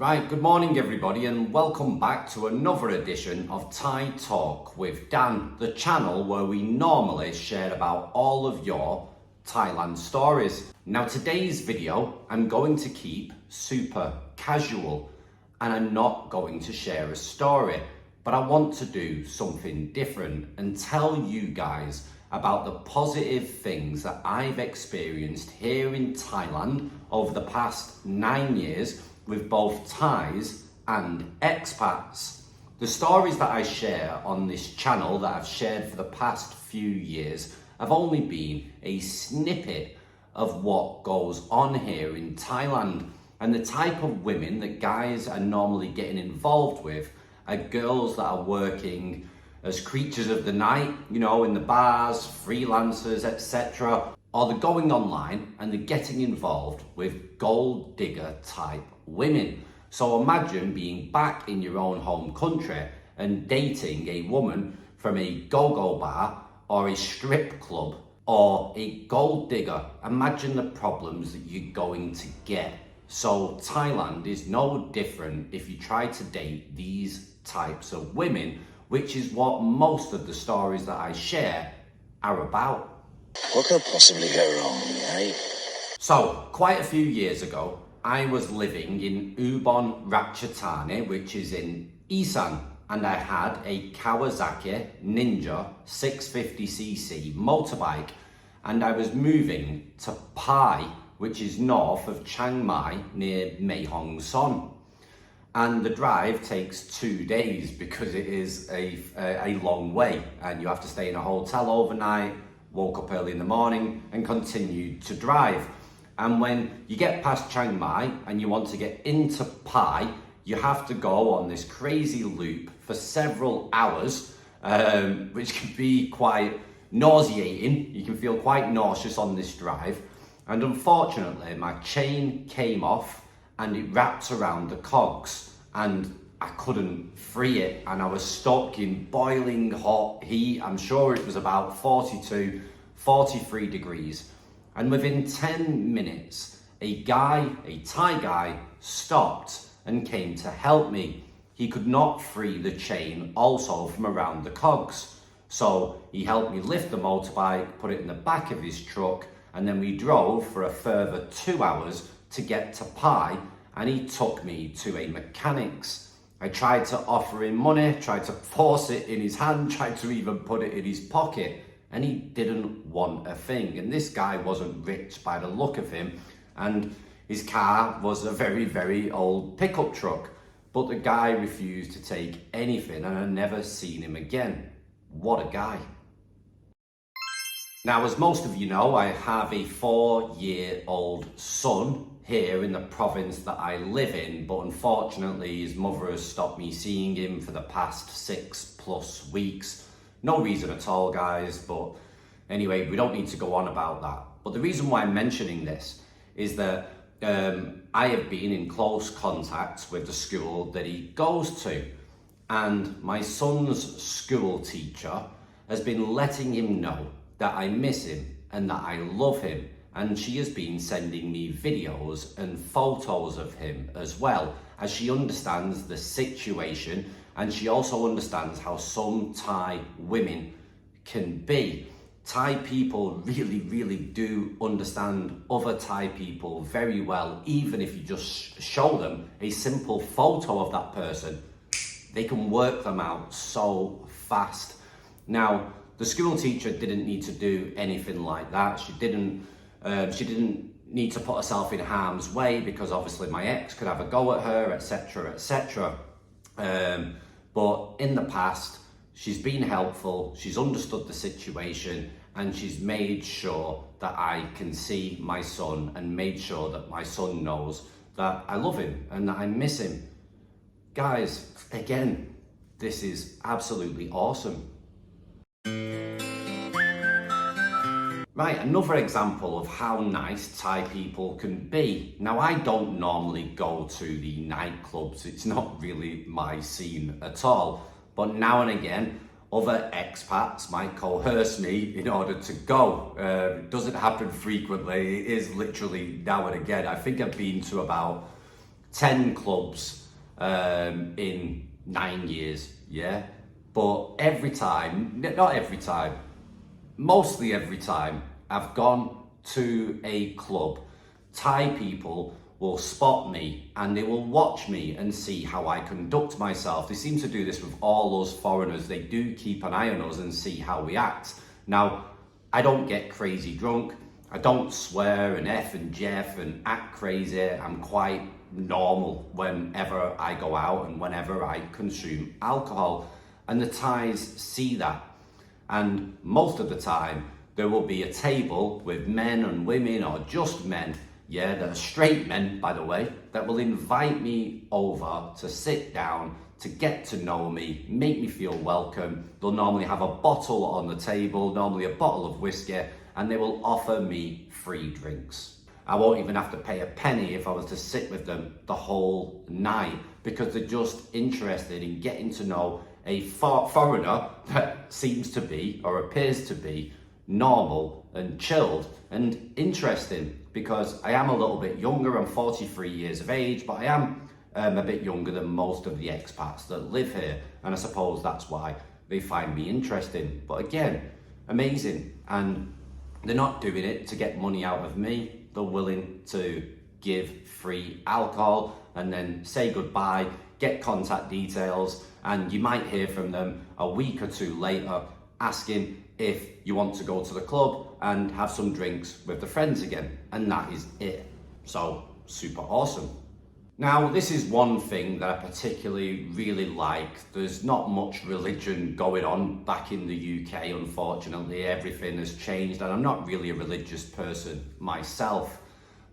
Right, good morning everybody and welcome back to another edition of Thai Talk with Dan, the channel where we normally share about all of your Thailand stories. Now today's video I'm going to keep super casual and I'm not going to share a story, but I want to do something different and tell you guys about the positive things that I've experienced here in Thailand over the past 9 years with both Thais and expats. The stories that I share on this channel that I've shared for the past few years have only been a snippet of what goes on here in Thailand, and the type of women that guys are normally getting involved with are girls that are working as creatures of the night, you know, in the bars, freelancers, etc. Or they're going online and they're getting involved with gold digger type women. So imagine being back in your own home country and dating a woman from a go-go bar or a strip club or a gold digger. Imagine the problems that you're going to get. So Thailand is no different if you try to date these types of women, which is what most of the stories that I share are about. What could possibly go wrong, right? So, quite a few years ago, I was living in Ubon Ratchathani, which is in Isan, and I had a Kawasaki Ninja 650cc motorbike, and I was moving to Pai, which is north of Chiang Mai near Mae Hong Son. And the drive takes 2 days because it is a long way and you have to stay in a hotel overnight, woke up early in the morning and continued to drive. And when you get past Chiang Mai and you want to get into Pai, you have to go on this crazy loop for several hours, which can be quite nauseating. You can feel quite nauseous on this drive. And unfortunately, my chain came off and it wrapped around the cogs and I couldn't free it, and I was stuck in boiling hot heat. I'm sure it was about 42, 43 degrees. And within 10 minutes, a Thai guy, stopped and came to help me. He could not free the chain also from around the cogs. So he helped me lift the motorbike, put it in the back of his truck, and then we drove for a further 2 hours to get to Pai, and he took me to a mechanic's. I tried to offer him money, tried to force it in his hand, tried to even put it in his pocket, and he didn't want a thing. And this guy wasn't rich by the look of him, and his car was a very, very old pickup truck. But the guy refused to take anything, and I never seen him again. What a guy. Now, as most of you know, I have a 4-year-old son here in the province that I live in, but unfortunately his mother has stopped me seeing him for the past 6+ weeks. No reason at all, guys, but anyway, we don't need to go on about that. But the reason why I'm mentioning this is that I have been in close contact with the school that he goes to, and my son's school teacher has been letting him know that I miss him and that I love him, and she has been sending me videos and photos of him as well, as she understands the situation, and she also understands how some Thai women can be. Thai people really, really do understand other Thai people very well. Even if you just show them a simple photo of that person, they can work them out so fast. Now, the school teacher didn't need to do anything like that. She didn't need to put herself in harm's way because obviously my ex could have a go at her, etc., etc. But in the past, she's been helpful, she's understood the situation, and she's made sure that I can see my son and made sure that my son knows that I love him and that I miss him. Guys, again, this is absolutely awesome. Right, another example of how nice Thai people can be. Now, I don't normally go to the nightclubs. It's not really my scene at all. But now and again, other expats might coerce me in order to go. It doesn't happen frequently. It is literally now and again. I think I've been to about 10 clubs in 9 years, yeah? But every time, not every time, mostly every time I've gone to a club, Thai people will spot me and they will watch me and see how I conduct myself. They seem to do this with all us foreigners. They do keep an eye on us and see how we act. Now, I don't get crazy drunk. I don't swear and F and Jeff and act crazy. I'm quite normal whenever I go out and whenever I consume alcohol. And the Thais see that. And most of the time, there will be a table with men and women or just men, yeah, that are straight men, by the way, that will invite me over to sit down, to get to know me, make me feel welcome. They'll normally have a bottle on the table, normally a bottle of whiskey, and they will offer me free drinks. I won't even have to pay a penny if I was to sit with them the whole night, because they're just interested in getting to know a foreigner that seems to be, or appears to be, normal and chilled and interesting, because I am a little bit younger. I'm 43 years of age, but I am a bit younger than most of the expats that live here, and I suppose that's why they find me interesting. But again, amazing, and they're not doing it to get money out of me. They're willing to give free alcohol and then say goodbye, get contact details, and you might hear from them a week or two later asking if you want to go to the club and have some drinks with the friends again. And that is it. So, super awesome. Now, this is one thing that I particularly really like. There's not much religion going on back in the UK, unfortunately. Everything has changed, and I'm not really a religious person myself.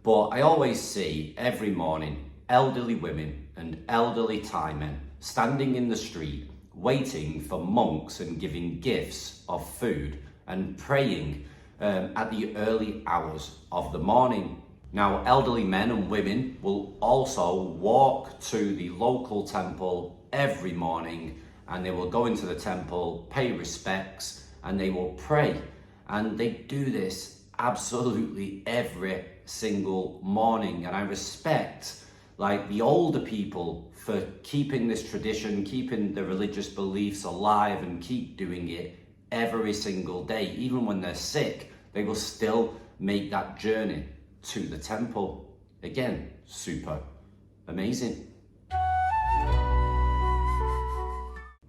But I always see every morning elderly women and elderly Thai men standing in the street waiting for monks and giving gifts of food and praying at the early hours of the morning. Now, elderly men and women will also walk to the local temple every morning, and they will go into the temple, pay respects, and they will pray. And they do this absolutely every single morning. And I respect the older people for keeping this tradition, keeping the religious beliefs alive, and keep doing it every single day. Even when they're sick, they will still make that journey to the temple. Again, super amazing.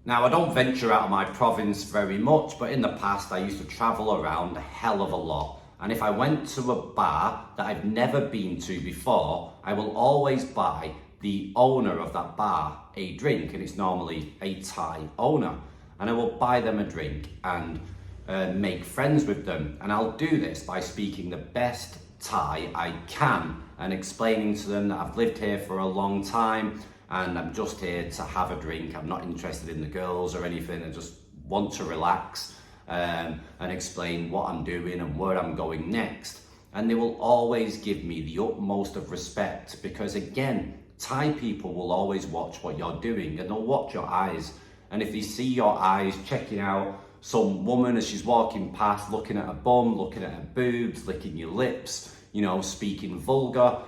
Now, I don't venture out of my province very much, but in the past I used to travel around a hell of a lot. And if I went to a bar that I've never been to before, I will always buy the owner of that bar a drink, and it's normally a Thai owner. And I will buy them a drink and make friends with them. And I'll do this by speaking the best Thai I can and explaining to them that I've lived here for a long time and I'm just here to have a drink. I'm not interested in the girls or anything. I just want to relax and explain what I'm doing and where I'm going next. And they will always give me the utmost of respect, because again, Thai people will always watch what you're doing, and they'll watch your eyes. And if they see your eyes checking out some woman as she's walking past, looking at her bum, looking at her boobs, licking your lips, speaking vulgar,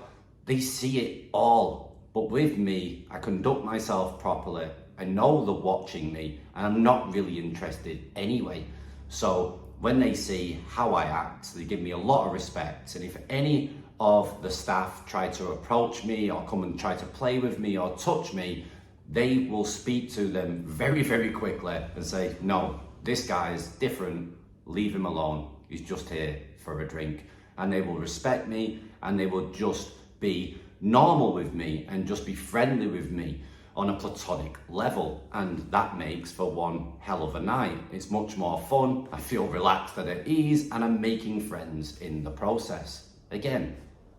they see it all. But with me, I conduct myself properly. I know they're watching me, and I'm not really interested anyway. So when they see how I act, they give me a lot of respect. And if any of the staff try to approach me or come and try to play with me or touch me, they will speak to them very, very quickly and say, no, this guy is different, leave him alone, he's just here for a drink. And they will respect me, and they will just be normal with me and just be friendly with me on a platonic level. And that makes for one hell of a night. It's much more fun, I feel relaxed and at ease, and I'm making friends in the process. Again,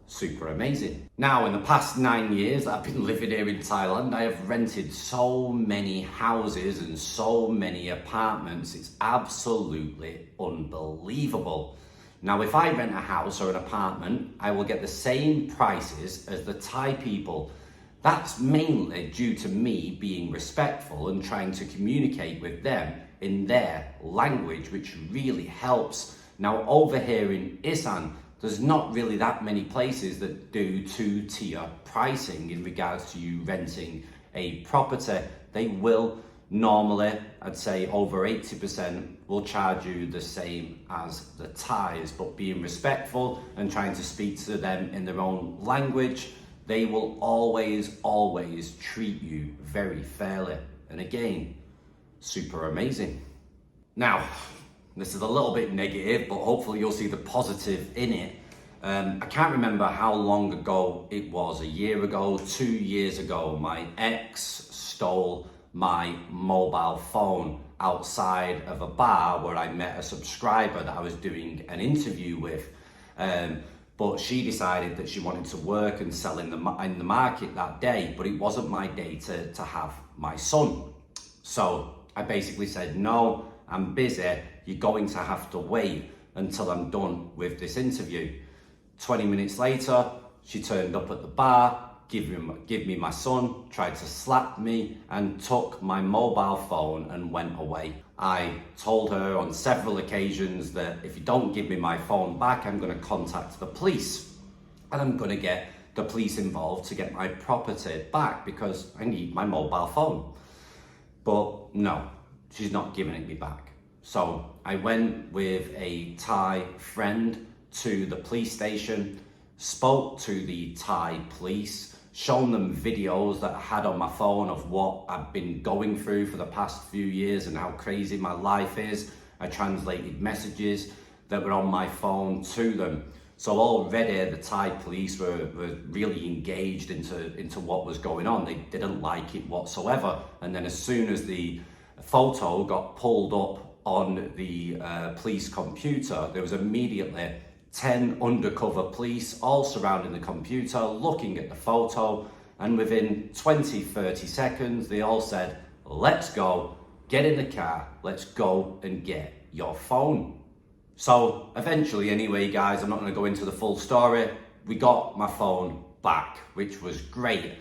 super amazing. Now, in the past 9 years that I've been living here in Thailand, I have rented so many houses and so many apartments. It's absolutely unbelievable. Now, if I rent a house or an apartment, I will get the same prices as the Thai people. That's mainly due to me being respectful and trying to communicate with them in their language, which really helps. Now, over here in Isan, there's not really that many places that do two-tier pricing in regards to you renting a property. They will normally, I'd say over 80% will charge you the same as the Thais, but being respectful and trying to speak to them in their own language, they will always treat you very fairly. And again, super amazing. Now, this is a little bit negative, but hopefully you'll see the positive in it. I can't remember how long ago it was, a year ago, 2 years ago, my ex stole my mobile phone outside of a bar where I met a subscriber that I was doing an interview with. But she decided that she wanted to work and sell in the market that day, but it wasn't my day to have my son. So I basically said, no, I'm busy. You're going to have to wait until I'm done with this interview. 20 minutes later, she turned up at the bar, give me my son, tried to slap me and took my mobile phone and went away. I told her on several occasions that if you don't give me my phone back, I'm going to contact the police and I'm going to get the police involved to get my property back because I need my mobile phone. But no, she's not giving it me back. So I went with a Thai friend to the police station, spoke to the Thai police, shown them videos that I had on my phone of what I've been going through for the past few years and how crazy my life is. I translated messages that were on my phone to them. So already the Thai police were really engaged into what was going on. They didn't like it whatsoever. And then as soon as the photo got pulled up on the police computer, there was immediately 10 undercover police all surrounding the computer looking at the photo, and within 20-30 seconds they all said, let's go, get in the car, let's go and get your phone. So eventually, anyway guys, I'm not going to go into the full story, we got my phone back, which was great.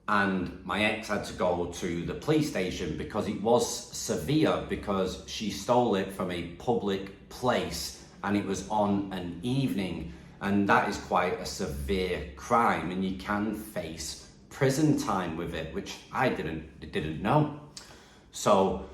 And my ex had to go to the police station because it was severe, because she stole it from a public place and it was on an evening, and that is quite a severe crime and you can face prison time with it, which I didn't know. So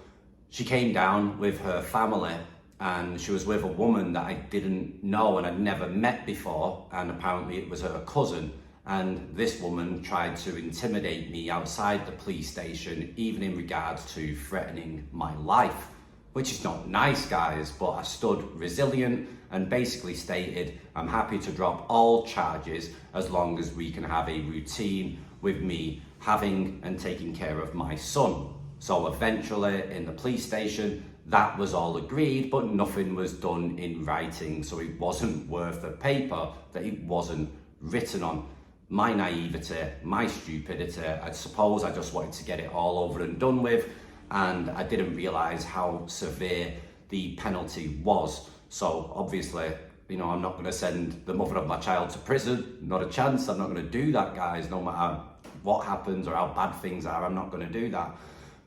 she came down with her family and she was with a woman that I didn't know and I'd never met before, and apparently it was her cousin. And this woman tried to intimidate me outside the police station, even in regards to threatening my life, which is not nice, guys, but I stood resilient and basically stated, I'm happy to drop all charges as long as we can have a routine with me having and taking care of my son. So eventually in the police station, that was all agreed, but nothing was done in writing. So it wasn't worth the paper that it wasn't written on. My naivety, my stupidity, I suppose I just wanted to get it all over and done with, and I didn't realise how severe the penalty was. So obviously, you know, I'm not going to send the mother of my child to prison, not a chance. I'm not going to do that, guys, no matter what happens or how bad things are, I'm not going to do that.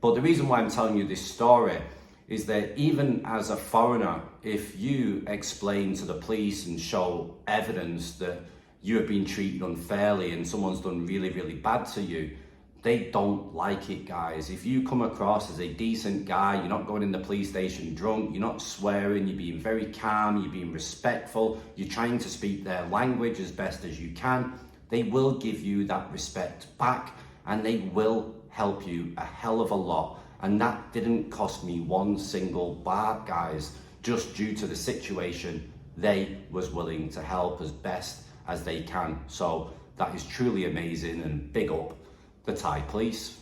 But the reason why I'm telling you this story is that even as a foreigner, if you explain to the police and show evidence that you have been treated unfairly and someone's done really, really bad to you, they don't like it, guys. If you come across as a decent guy, you're not going in the police station drunk, you're not swearing, you're being very calm, you're being respectful, you're trying to speak their language as best as you can, they will give you that respect back and they will help you a hell of a lot. And that didn't cost me one single baht, guys, just due to the situation. They was willing to help as best as they can. So that is truly amazing, and big up the Thai police.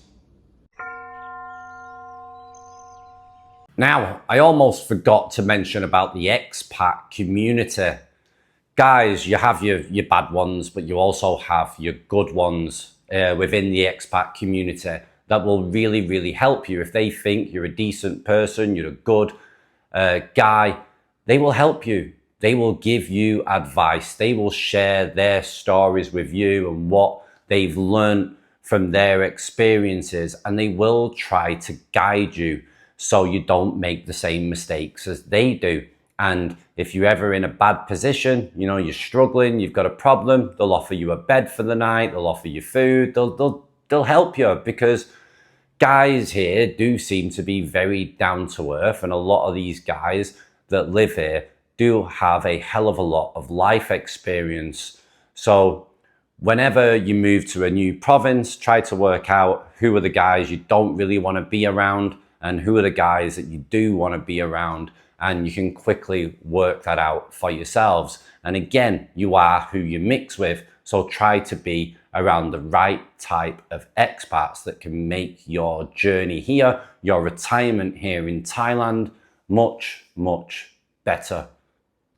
Now, I almost forgot to mention about the expat community. Guys, you have your bad ones, but you also have your good ones within the expat community that will really, really help you. If they think you're a decent person, you're a good guy, they will help you. They will give you advice. They will share their stories with you and what they've learned from their experiences, and they will try to guide you so you don't make the same mistakes as they do. And if you're ever in a bad position, you know, you're struggling, you've got a problem, they'll offer you a bed for the night, they'll offer you food, they'll help you, because guys here do seem to be very down to earth, and a lot of these guys that live here do have a hell of a lot of life experience. So whenever you move to a new province, try to work out who are the guys you don't really want to be around and who are the guys that you do want to be around, and you can quickly work that out for yourselves. And again, you are who you mix with, so try to be around the right type of expats that can make your journey here, your retirement here in Thailand, much, much better.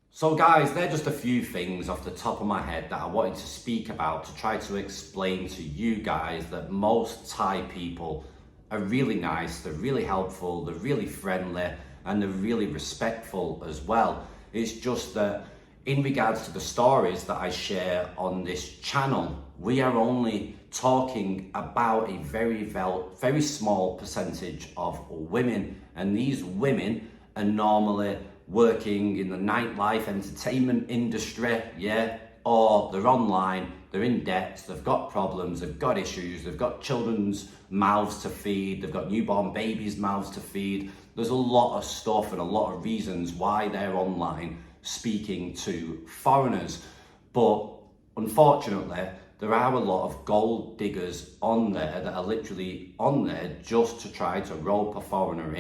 So guys, they're just a few things off the top of my head that I wanted to speak about to try to explain to you guys that most Thai people are really nice, they're really helpful, they're really friendly, and they're really respectful as well. It's just that in regards to the stories that I share on this channel, we are only talking about a very small percentage of women, and these women are normally working in the nightlife entertainment industry, yeah, or they're online, they're in debt, they've got problems, they've got issues, they've got children's mouths to feed, they've got newborn babies' mouths to feed. There's a lot of stuff and a lot of reasons why they're online speaking to foreigners. But unfortunately, there are a lot of gold diggers on there that are literally on there just to try to rope a foreigner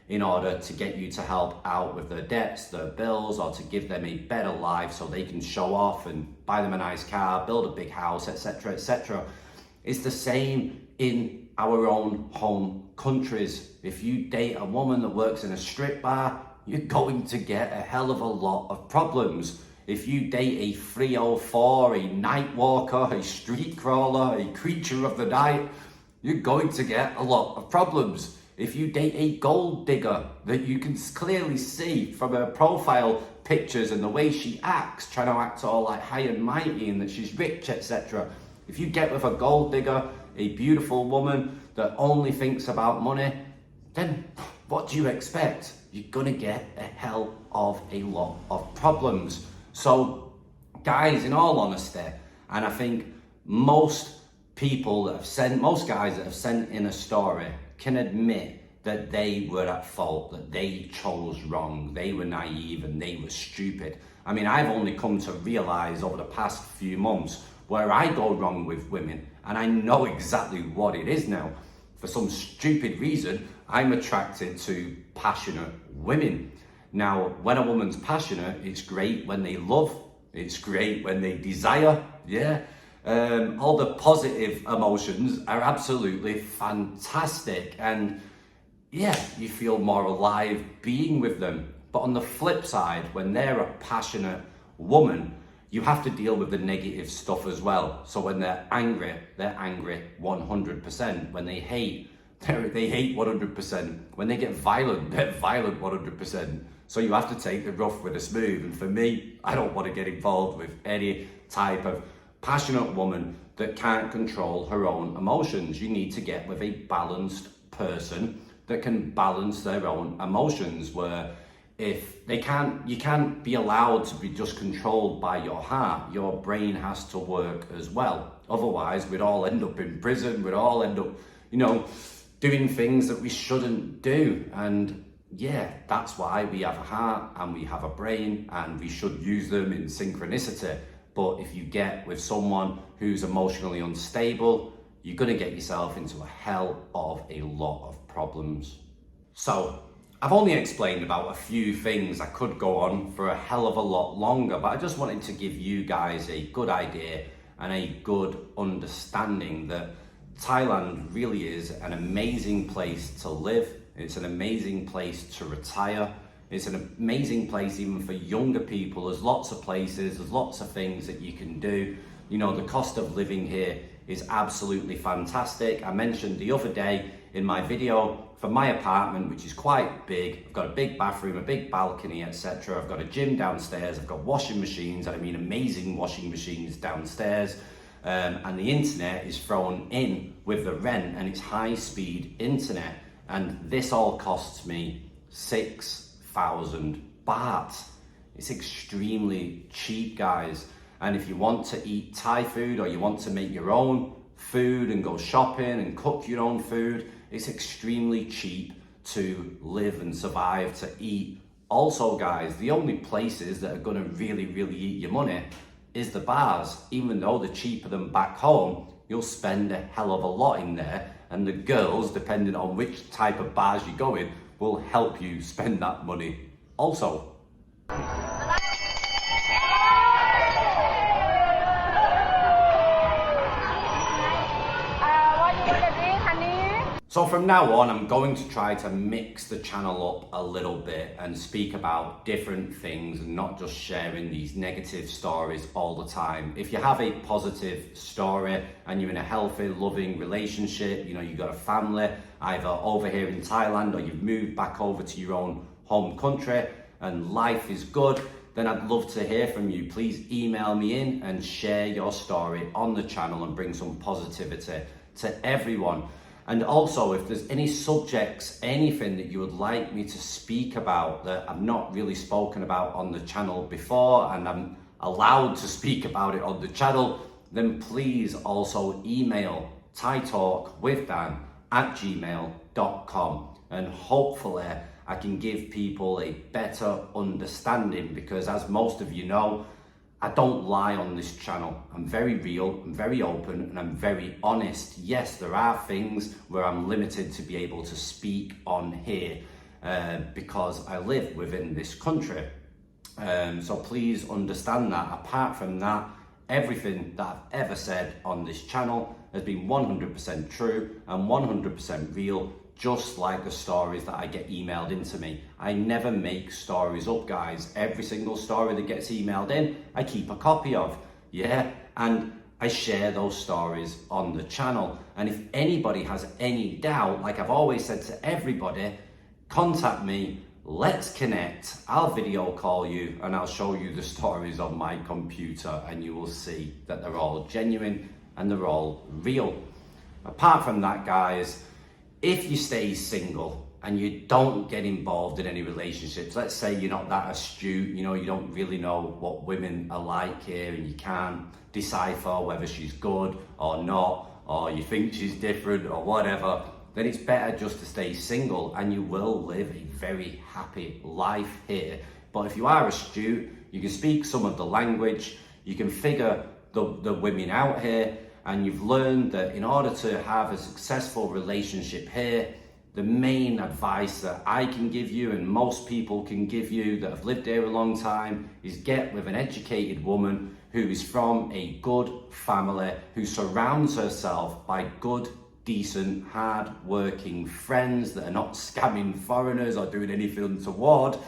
in order to get you to help out with their debts, their bills, or to give them a better life so they can show off and buy them a nice car, build a big house, etc., etc. It's the same in our own home countries. If you date a woman that works in a strip bar, you're going to get a hell of a lot of problems. If you date a 304, a night walker, a street crawler, a creature of the night, you're going to get a lot of problems. If you date a gold digger that you can clearly see from her profile pictures and the way she acts, trying to act all like high and mighty and that she's rich, etc. If you get with a gold digger, a beautiful woman that only thinks about money, then what do you expect? You're gonna get a hell of a lot of problems. So guys, in all honesty, and I think most guys that have sent in a story can admit that they were at fault, that they chose wrong, they were naive and they were stupid. I mean, I've only come to realize over the past few months where I go wrong with women, and I know exactly what it is now. For some stupid reason, I'm attracted to passionate women. Now, when a woman's passionate, it's great when they love, it's great when they desire, yeah. All the positive emotions are absolutely fantastic, and yeah, you feel more alive being with them. But on the flip side, when they're a passionate woman, you have to deal with the negative stuff as well. So when they're angry 100%. When they hate, they hate 100%. When they get violent, they're violent 100%. So you have to take the rough with the smooth. And for me, I don't want to get involved with any type of passionate woman that can't control her own emotions. You need to get with a balanced person that can balance their own emotions, where if they can't, you can't be allowed to be just controlled by your heart. Your brain has to work as well. Otherwise, we'd all end up in prison. We'd all end up, doing things that we shouldn't do. And yeah, that's why we have a heart and we have a brain, and we should use them in synchronicity. But if you get with someone who's emotionally unstable, you're going to get yourself into a hell of a lot of problems. So I've only explained about a few things. I could go on for a hell of a lot longer, but I just wanted to give you guys a good idea and a good understanding that Thailand really is an amazing place to live. It's an amazing place to retire. It's an amazing place even for younger people. There's lots of places, there's lots of things that you can do. The cost of living here is absolutely fantastic. I mentioned the other day in my video for my apartment, which is quite big. I've got a big bathroom, a big balcony, etc. I've got a gym downstairs, I've got washing machines, and I mean amazing washing machines downstairs. And the internet is thrown in with the rent, and it's high-speed internet. And this all costs me $6,000. baht. It's extremely cheap, guys. And if you want to eat Thai food or you want to make your own food and go shopping and cook your own food, it's extremely cheap to live and survive, to eat. Also, guys, the only places that are gonna really eat your money is the bars. Even though they're cheaper than back home, you'll spend a hell of a lot in there, and the girls, depending on which type of bars you go in, will help you spend that money also. So from now on, I'm going to try to mix the channel up a little bit and speak about different things and not just sharing these negative stories all the time. If you have a positive story and you're in a healthy, loving relationship, you know, you've got a family, either over here in Thailand or you've moved back over to your own home country and life is good, then I'd love to hear from you. Please email me in and share your story on the channel and bring some positivity to everyone. And also, if there's any subjects, anything that you would like me to speak about that I've not really spoken about on the channel before and I'm allowed to speak about it on the channel, then please also email thaitalkwithdan@gmail.com, and hopefully I can give people a better understanding, because as most of you know, I don't lie on this channel. I'm very real, I'm very open, and I'm very honest. Yes, there are things where I'm limited to be able to speak on here because I live within this country. So please understand that. Apart from that, everything that I've ever said on this channel has been 100% true and 100% real, just like the stories that I get emailed into me. I never make stories up, guys. Every single story that gets emailed in, I keep a copy of, yeah? And I share those stories on the channel. And if anybody has any doubt, like I've always said to everybody, contact me, let's connect. I'll video call you and I'll show you the stories on my computer, and you will see that they're all genuine and they're all real. Apart from that, guys, if you stay single and you don't get involved in any relationships, let's say you're not that astute, you know, you don't really know what women are like here and you can't decipher whether she's good or not, or you think she's different or whatever, then it's better just to stay single and you will live a very happy life here. But if you are astute, you can speak some of the language, you can figure the women out here, and you've learned that in order to have a successful relationship here, the main advice that I can give you and most people can give you that have lived here a long time is get with an educated woman who is from a good family, who surrounds herself by good, decent, hard-working friends that are not scamming foreigners or doing anything untoward.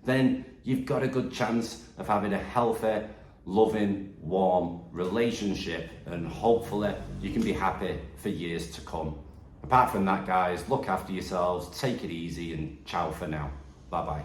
Then you've got a good chance of having a healthy, loving, warm relationship, and hopefully you can be happy for years to come. Apart from that, guys, look after yourselves, take it easy, and ciao for now. Bye bye.